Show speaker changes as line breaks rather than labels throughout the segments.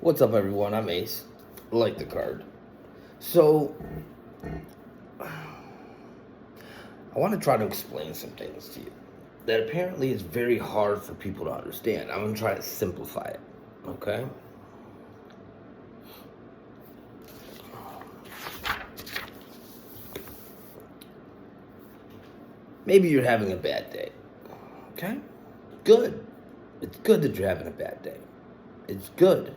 What's up, everyone? I'm Ace. Like the card. So, I want to try to explain some things to you that apparently is very hard for people to understand. I'm going to try to simplify it. Okay? Maybe you're having a bad day. Okay? Good. It's good that you're having a bad day. It's good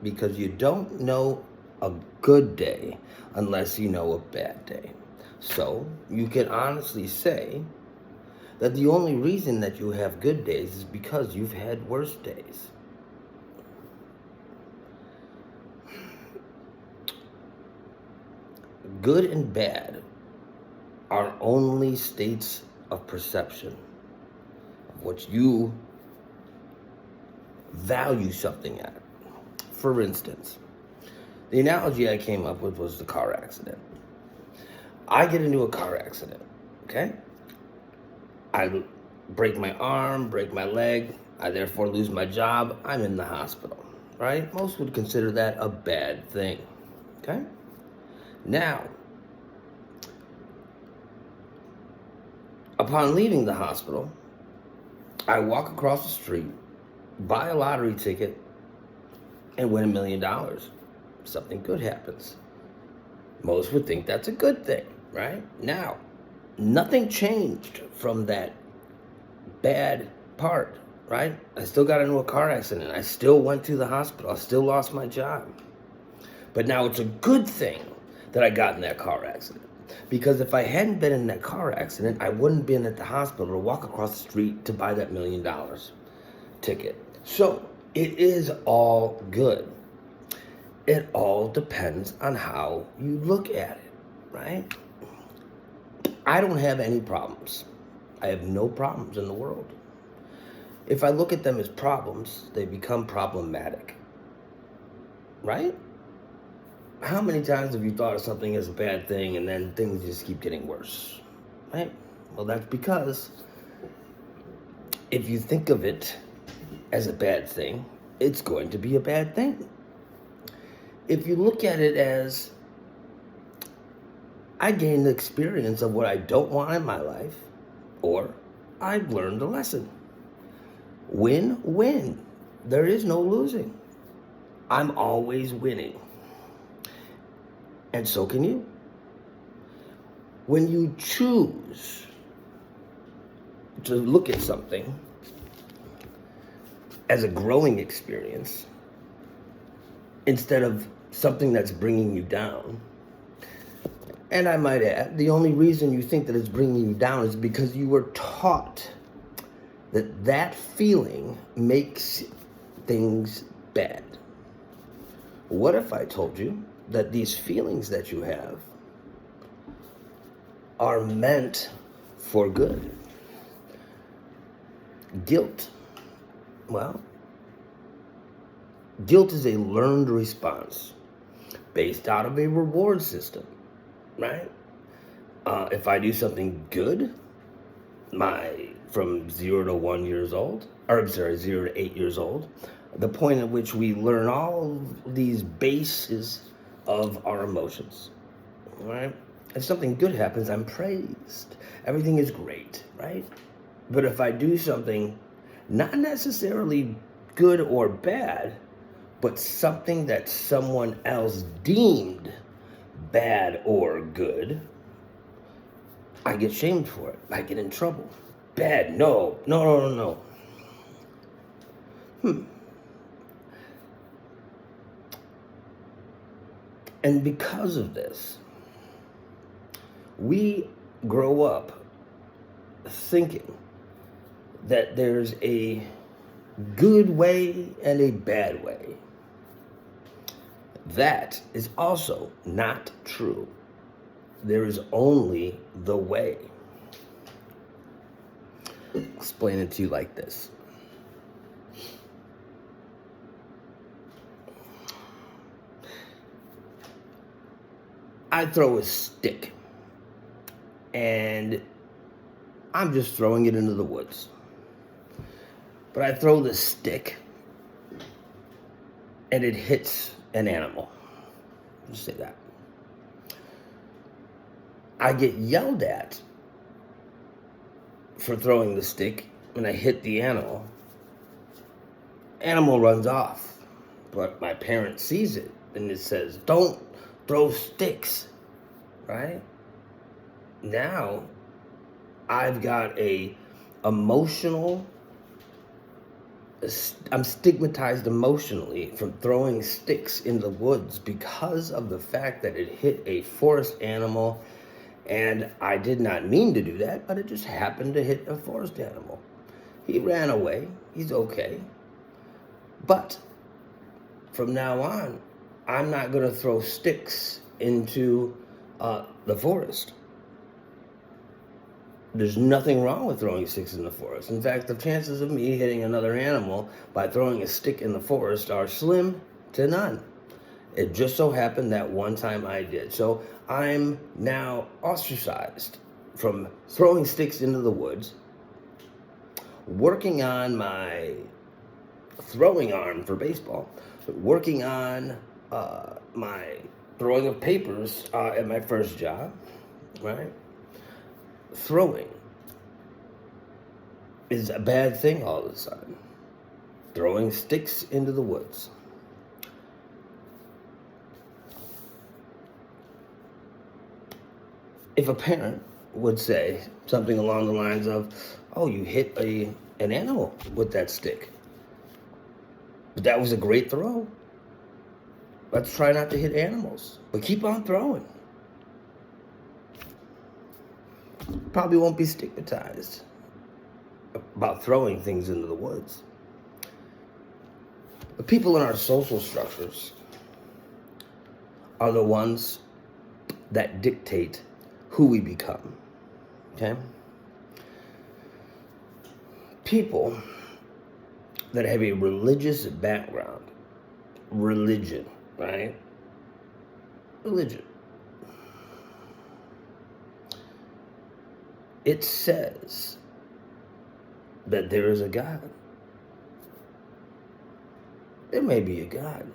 because you don't know a good day unless you know a bad day. So, you can honestly say that the only reason that you have good days is because you've had worse days. Good and bad are only states of perception of what you value something at. For instance, the analogy I came up with was the car accident. I get into a car accident, okay? I break my arm, break my leg, I therefore lose my job, I'm in the hospital, right? Most would consider that a bad thing, okay? Now, upon leaving the hospital, I walk across the street, buy a lottery ticket, and win $1 million. Something good happens. Most would think that's a good thing, right? Now, nothing changed from that bad part, right? I still got into a car accident. I still went to the hospital. I still lost my job. But now it's a good thing that I got in that car accident. Because if I hadn't been in that car accident, I wouldn't been at the hospital to walk across the street to buy that $1 million ticket. So it is all good. It all depends on how you look at it, right? I don't have any problems. I have no problems in the world. If I look at them as problems, they become problematic, right? How many times have you thought of something as a bad thing and then things just keep getting worse, right? Well, that's because if you think of it as a bad thing, it's going to be a bad thing. If you look at it as, I gained the experience of what I don't want in my life, or I've learned a lesson. Win-win. There is no losing. I'm always winning. And so can you. When you choose to look at something as a growing experience, instead of something that's bringing you down, and I might add, the only reason you think that it's bringing you down is because you were taught that that feeling makes things bad. What if I told you that these feelings that you have are meant for good? Guilt. Well, guilt is a learned response based out of a reward system, right? If I do something good, from 0 to 1 years old, or I'm sorry, 0 to 8 years old, the point at which we learn all these bases of our emotions, right? If something good happens, I'm praised. Everything is great, right? But if I do something not necessarily good or bad, but something that someone else deemed bad or good, I get shamed for it. I get in trouble. Bad, no. And because of this, we grow up thinking that there's a good way and a bad way. That is also not true. There is only the way. I'll explain it to you like this. I throw a stick, and I'm just throwing it into the woods. But I throw the stick, and it hits an animal. Let's say that. I get yelled at for throwing the stick, and I hit the animal. Animal runs off, but my parent sees it, and it says, "Don't throw sticks," right? Now, I've got I'm stigmatized emotionally from throwing sticks in the woods because of the fact that it hit a forest animal, and I did not mean to do that, but it just happened to hit a forest animal. He ran away. He's okay. But from now on, I'm not going to throw sticks into the forest. There's nothing wrong with throwing sticks in the forest. In fact, the chances of me hitting another animal by throwing a stick in the forest are slim to none. It just so happened that one time I did. So I'm now ostracized from throwing sticks into the woods, working on my throwing arm for baseball, working on my throwing of papers at my first job, right? Throwing is a bad thing all of a sudden. Throwing sticks into the woods. If a parent would say something along the lines of, "Oh, you hit an animal with that stick. But that was a great throw. Let's try not to hit animals, but keep on throwing." Probably won't be stigmatized about throwing things into the woods. The people in our social structures are the ones that dictate who we become, okay? People that have a religious background, religion, right? Religion. It says that there is a God. There may be a God,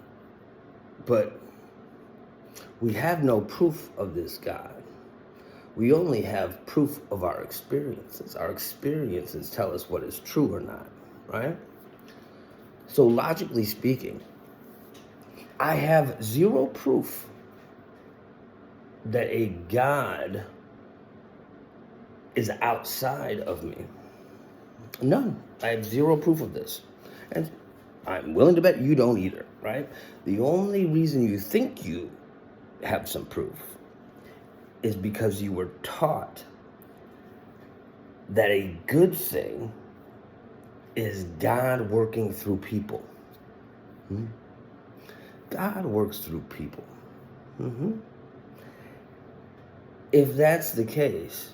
but we have no proof of this God. We only have proof of our experiences. Our experiences tell us what is true or not, right? So logically speaking, I have zero proof that a God is outside of me. None. I have zero proof of this. And I'm willing to bet you don't either, right? The only reason you think you have some proof is because you were taught that a good thing is God working through people. God works through people. If that's the case,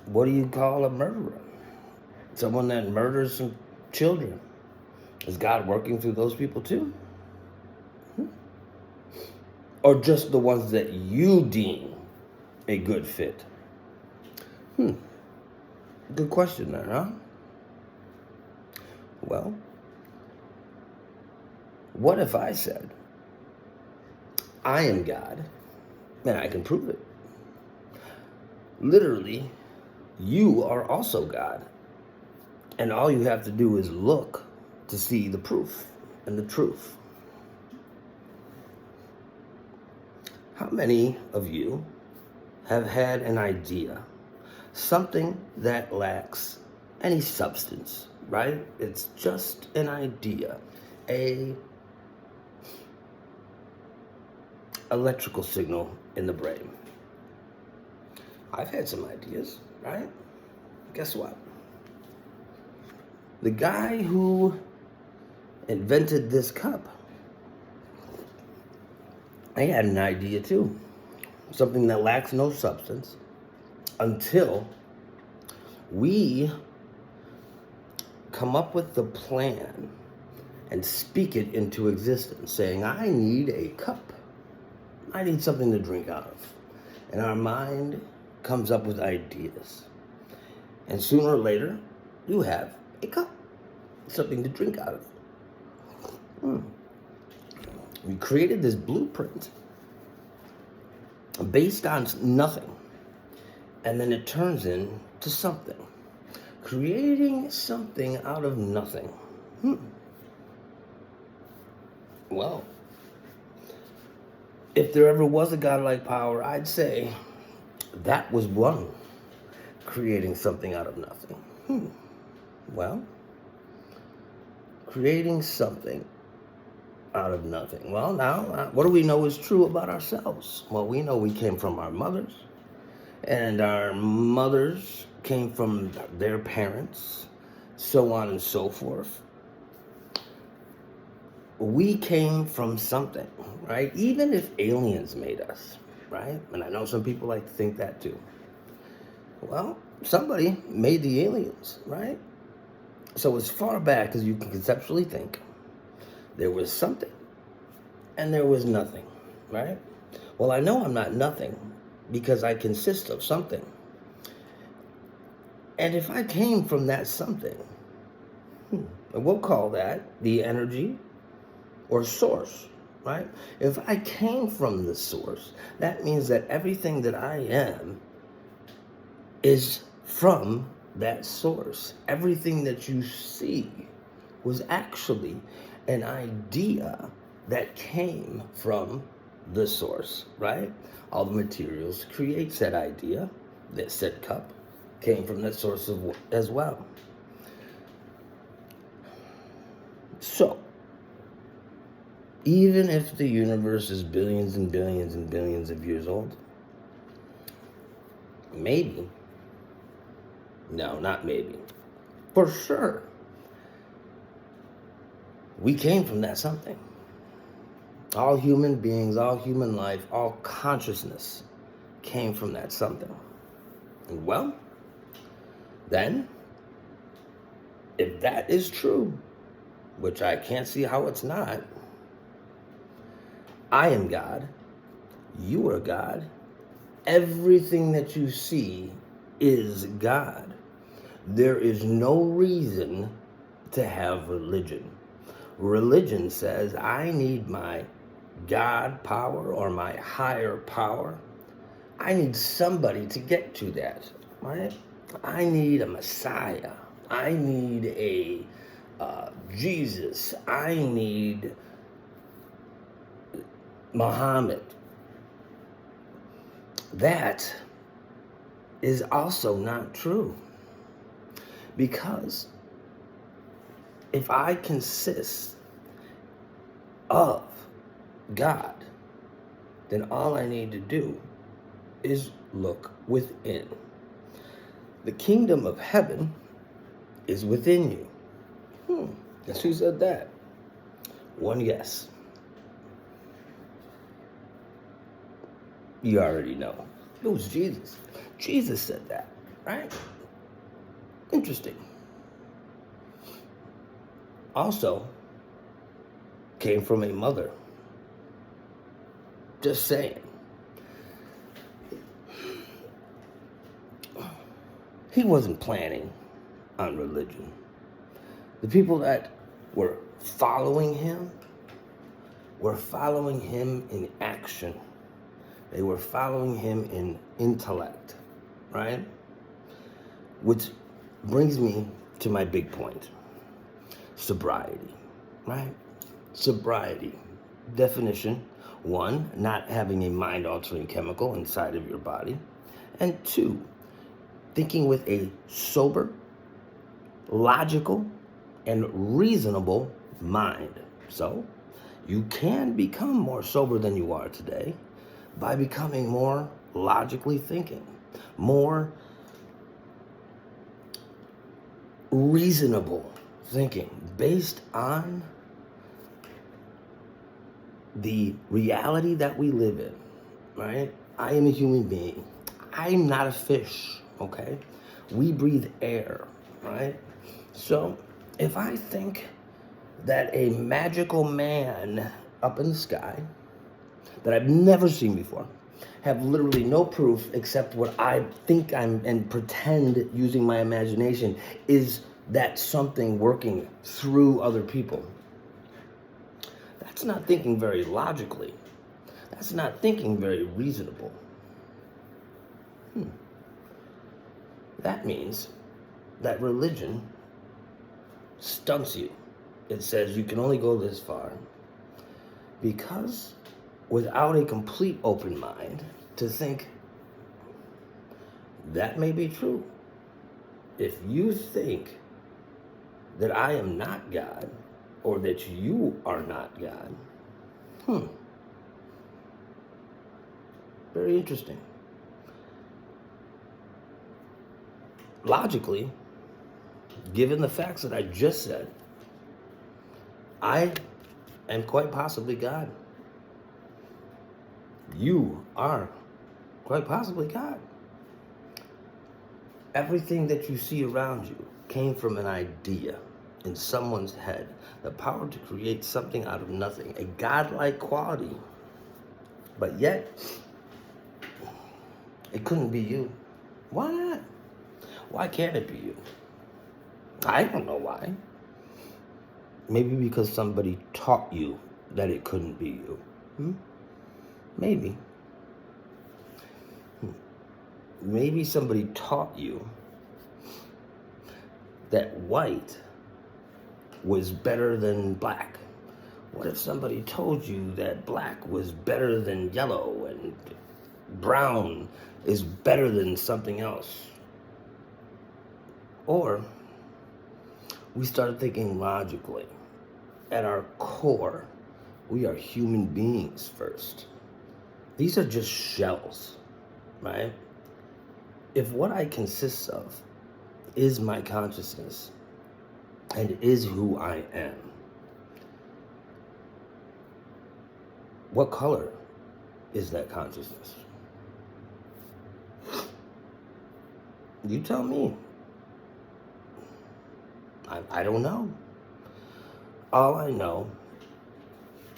what do you call a murderer? Someone that murders some children. Is God working through those people too? Or just the ones that you deem a good fit? Good question there, huh? Well, what if I said, I am God, and I can prove it? Literally, you are also God. And all you have to do is look to see the proof and the truth. How many of you have had an idea, something that lacks any substance, right? It's just an idea, a electrical signal in the brain. I've had some ideas, right? Guess what? The guy who invented this cup, I had an idea too. Something that lacks no substance until we come up with the plan and speak it into existence, saying, I need a cup. I need something to drink out of. And our mind comes up with ideas. And sooner or later, you have a cup. something to drink out of. We created this blueprint based on nothing, and then it turns into something. Creating something out of nothing. Well, if there ever was a godlike power, I'd say that was one, creating something out of nothing. Well, creating something out of nothing. Well, now, what do we know is true about ourselves? Well, we know we came from our mothers, and our mothers came from their parents, so on and so forth. We came from something, right? Even if aliens made us, right? And I know some people like to think that too. Well, somebody made the aliens, right? So as far back as you can conceptually think, there was something and there was nothing, right? Well, I know I'm not nothing because I consist of something. And if I came from that something, we'll call that the energy or source, right? If I came from the source, that means that everything that I am is from that source. Everything that you see was actually an idea that came from the source, right? All the materials creates that idea. That said cup came from that source as well. So, even if the universe is billions and billions and billions of years old, maybe, no, not maybe, for sure, we came from that something. All human beings, all human life, all consciousness came from that something. And well, then, if that is true, which I can't see how it's not, I am God, you are God, everything that you see is God. There is no reason to have religion. Religion says, I need my God power or my higher power. I need somebody to get to that, right? I need a Messiah. I need a Jesus. I need Muhammad. That is also not true. Because if I consist of God, then all I need to do is look within. The kingdom of heaven is within you. Guess who said that? One guess. You already know. It was Jesus. Jesus said that, right? Interesting. Also, came from a mother. Just saying. He wasn't planning on religion. The people that were following him in action. They were following him in intellect, right? Which brings me to my big point. Sobriety, right? Sobriety. Definition: 1, not having a mind-altering chemical inside of your body. And 2, thinking with a sober, logical, and reasonable mind. So, you can become more sober than you are today by becoming more logically thinking, more reasonable thinking based on the reality that we live in, right? I am a human being. I'm not a fish, okay? We breathe air, right? So if I think that a magical man up in the sky that I've never seen before, have literally no proof except what I think I'm and pretend using my imagination is That's something working through other people. That's not thinking very logically. That's not thinking very reasonable. That means that religion stunts you. It says you can only go this far because without a complete open mind to think that may be true. If you think that I am not God or that you are not God, very interesting. Logically, given the facts that I just said, I am quite possibly God. You are quite possibly God. Everything that you see around you came from an idea in someone's head. The power to create something out of nothing, a godlike quality. But yet, it couldn't be you. Why not? Why can't it be you? I don't know why. Maybe because somebody taught you that it couldn't be you. Maybe. Maybe somebody taught you that white was better than black. What if somebody told you that black was better than yellow and brown is better than something else? Or we started thinking logically. At our core, we are human beings first. These are just shells, right? If what I consist of is my consciousness and is who I am, what color is that consciousness? You tell me. I don't know. All I know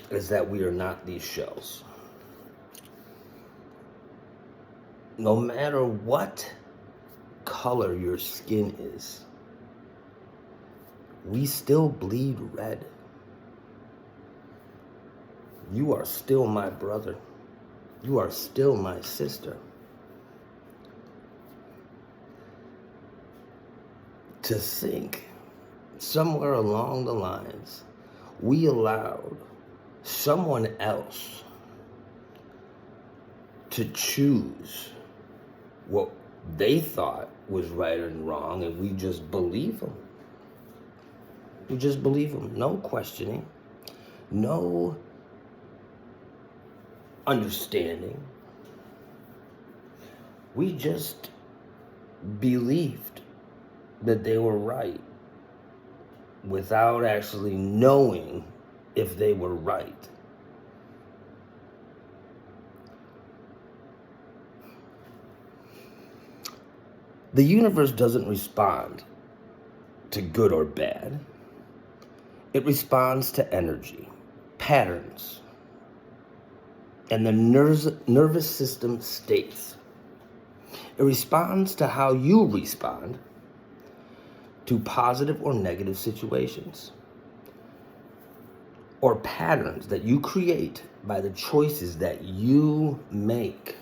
is that we are not these shells. No matter what color your skin is, we still bleed red. You are still my brother. You are still my sister. To think somewhere along the lines, we allowed someone else to choose what they thought was right and wrong, and we just believe them. We just believe them. No questioning, no understanding. We just believed that they were right without actually knowing if they were right. The universe doesn't respond to good or bad. It responds to energy, patterns, and the nervous system states. It responds to how you respond to positive or negative situations, or patterns that you create by the choices that you make.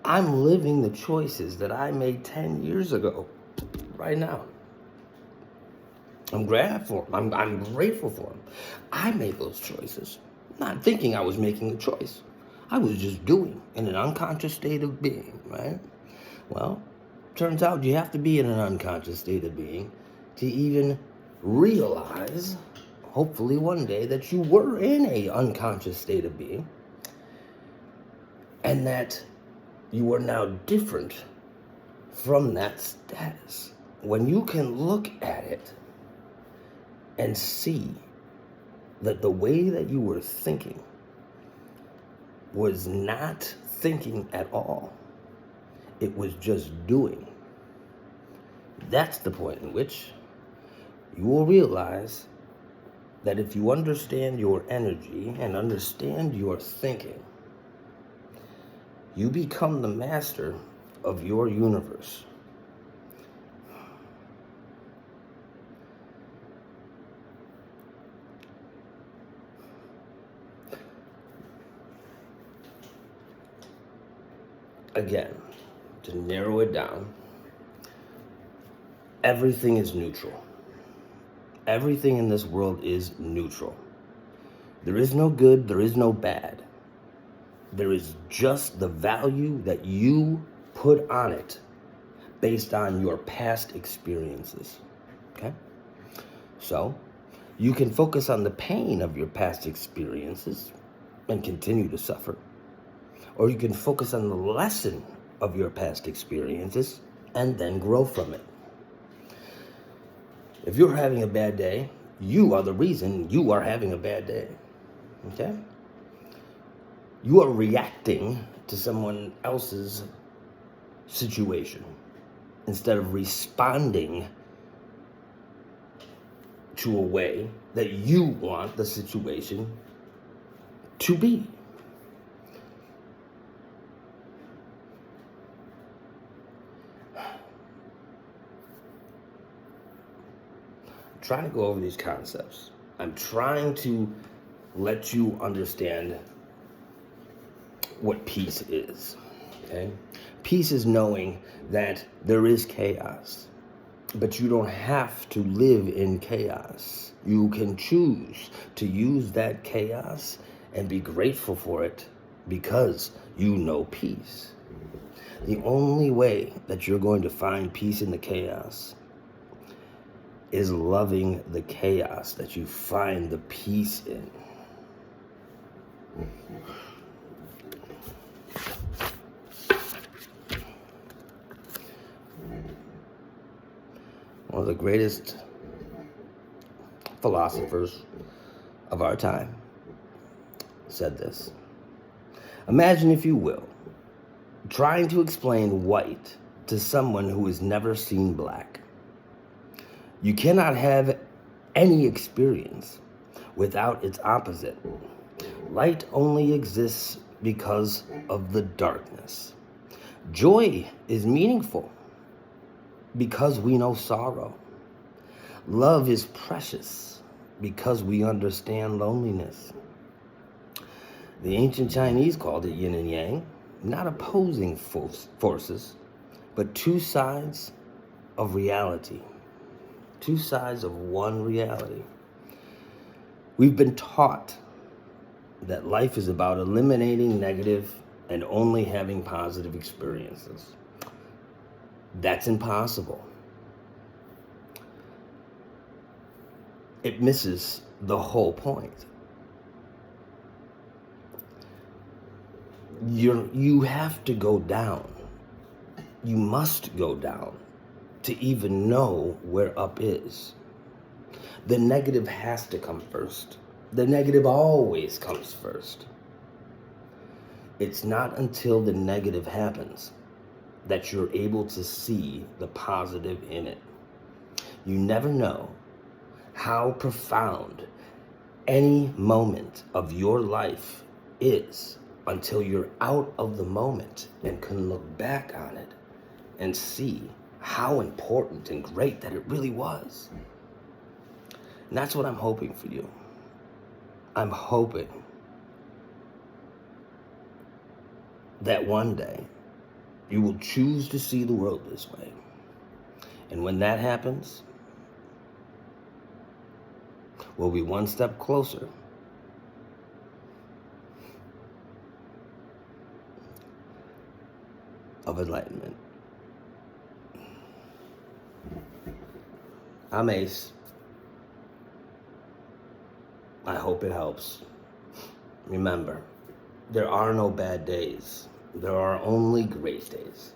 I'm living the choices that I made 10 years ago, right now. I'm grateful for them. I'm grateful for them. I made those choices, not thinking I was making a choice. I was just doing in an unconscious state of being, right? Well, turns out you have to be in an unconscious state of being to even realize, hopefully one day, that you were in an unconscious state of being and that you are now different from that status. When you can look at it and see that the way that you were thinking was not thinking at all, it was just doing. That's the point in which you will realize that if you understand your energy and understand your thinking, you become the master of your universe. again, to narrow it down, everything is neutral. Everything in this world is neutral. There is no good, there is no bad. There is just the value that you put on it based on your past experiences. Okay? So, you can focus on the pain of your past experiences and continue to suffer. Or you can focus on the lesson of your past experiences and then grow from it. If you're having a bad day, you are the reason you are having a bad day. Okay? You are reacting to someone else's situation instead of responding to a way that you want the situation to be. Trying to go over these concepts. I'm trying to let you understand what peace is. Okay? Peace is knowing that there is chaos, but you don't have to live in chaos. You can choose to use that chaos and be grateful for it because you know peace. The only way that you're going to find peace in the chaos is loving the chaos that you find the peace in. One of the greatest philosophers of our time said this. Imagine, if you will, trying to explain white to someone who has never seen black. You cannot have any experience without its opposite. Light only exists because of the darkness. Joy is meaningful because we know sorrow. Love is precious because we understand loneliness. The ancient Chinese called it yin and yang, not opposing forces, but two sides of reality. Two sides of one reality. We've been taught that life is about eliminating negative and only having positive experiences. That's impossible. It misses the whole point. You have to go down. You must go down to even know where up is. The negative has to come first. The negative always comes first. It's not until the negative happens that you're able to see the positive in it. You never know how profound any moment of your life is until you're out of the moment and can look back on it and see how important and great that it really was. And that's what I'm hoping for you. I'm hoping that one day you will choose to see the world this way. And when that happens, we'll be one step closer of enlightenment. I'm Ace. I hope it helps. Remember, there are no bad days. There are only great days.